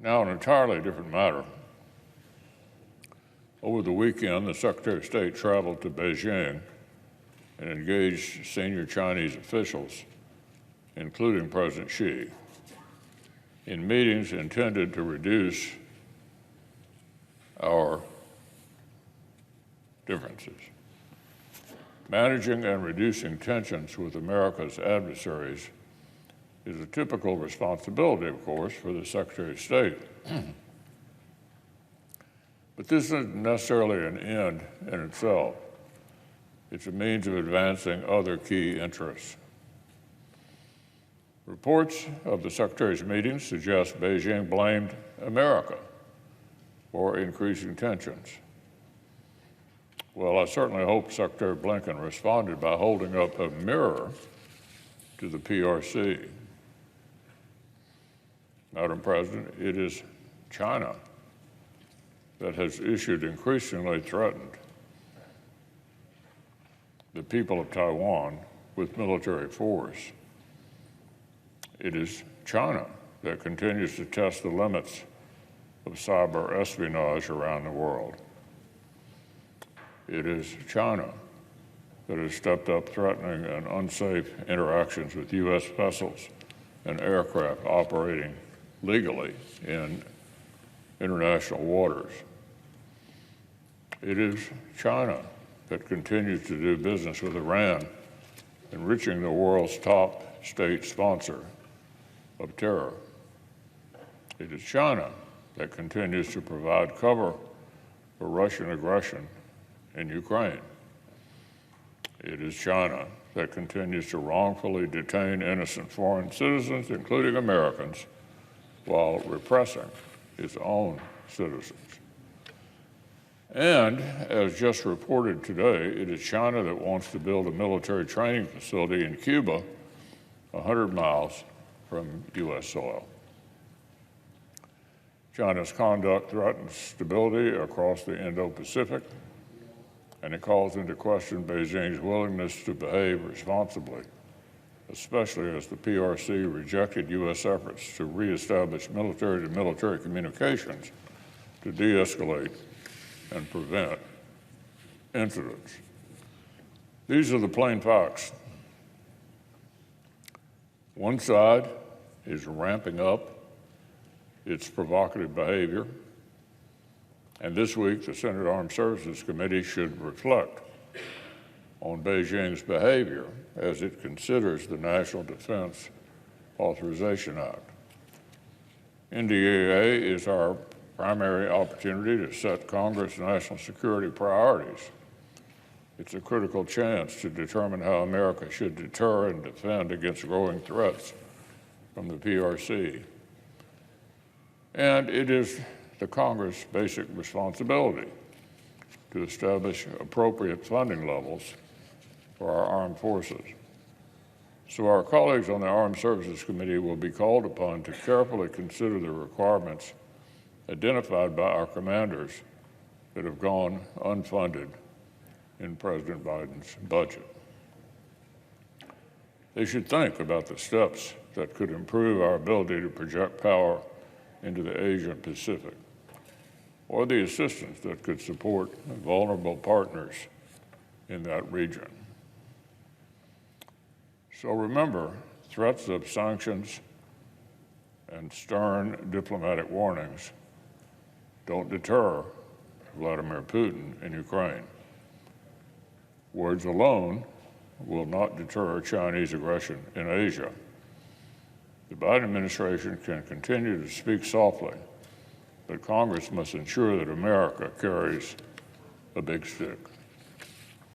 Now, an entirely different matter. Over the weekend, the Secretary of State traveled to Beijing and engaged senior Chinese officials, including President Xi, in meetings intended to reduce our differences. Managing and reducing tensions with America's adversaries is a typical responsibility, of course, for the Secretary of State. But this isn't necessarily an end in itself. It's a means of advancing other key interests. Reports of the Secretary's meetings suggest Beijing blamed America for increasing tensions. Well, I certainly hope Secretary Blinken responded by holding up a mirror to the PRC. Madam President, it is China that has increasingly threatened the people of Taiwan with military force. It is China that continues to test the limits of cyber espionage around the world. It is China that has stepped up threatening and unsafe interactions with U.S. vessels and aircraft operating legally in international waters. It is China that continues to do business with Iran, enriching the world's top state sponsor of terror. It is China that continues to provide cover for Russian aggression in Ukraine. It is China that continues to wrongfully detain innocent foreign citizens, including Americans, while repressing its own citizens. And, as just reported today, it is China that wants to build a military training facility in Cuba 100 miles from U.S. soil. China's conduct threatens stability across the Indo-Pacific, and it calls into question Beijing's willingness to behave responsibly, especially as the PRC rejected U.S. efforts to reestablish military-to-military communications to de-escalate and prevent incidents. These are the plain facts. One side is ramping up its provocative behavior, and this week the Senate Armed Services Committee should reflect on Beijing's behavior as it considers the National Defense Authorization Act. NDAA is our primary opportunity to set Congress' national security priorities. It's a critical chance to determine how America should deter and defend against growing threats from the PRC. And it is the Congress' basic responsibility to establish appropriate funding levels for our armed forces. So our colleagues on the Armed Services Committee will be called upon to carefully consider the requirements identified by our commanders that have gone unfunded in President Biden's budget. They should think about the steps that could improve our ability to project power into the Asia Pacific, or the assistance that could support vulnerable partners in that region. So remember, threats of sanctions and stern diplomatic warnings don't deter Vladimir Putin in Ukraine. Words alone will not deter Chinese aggression in Asia. The Biden administration can continue to speak softly, but Congress must ensure that America carries a big stick.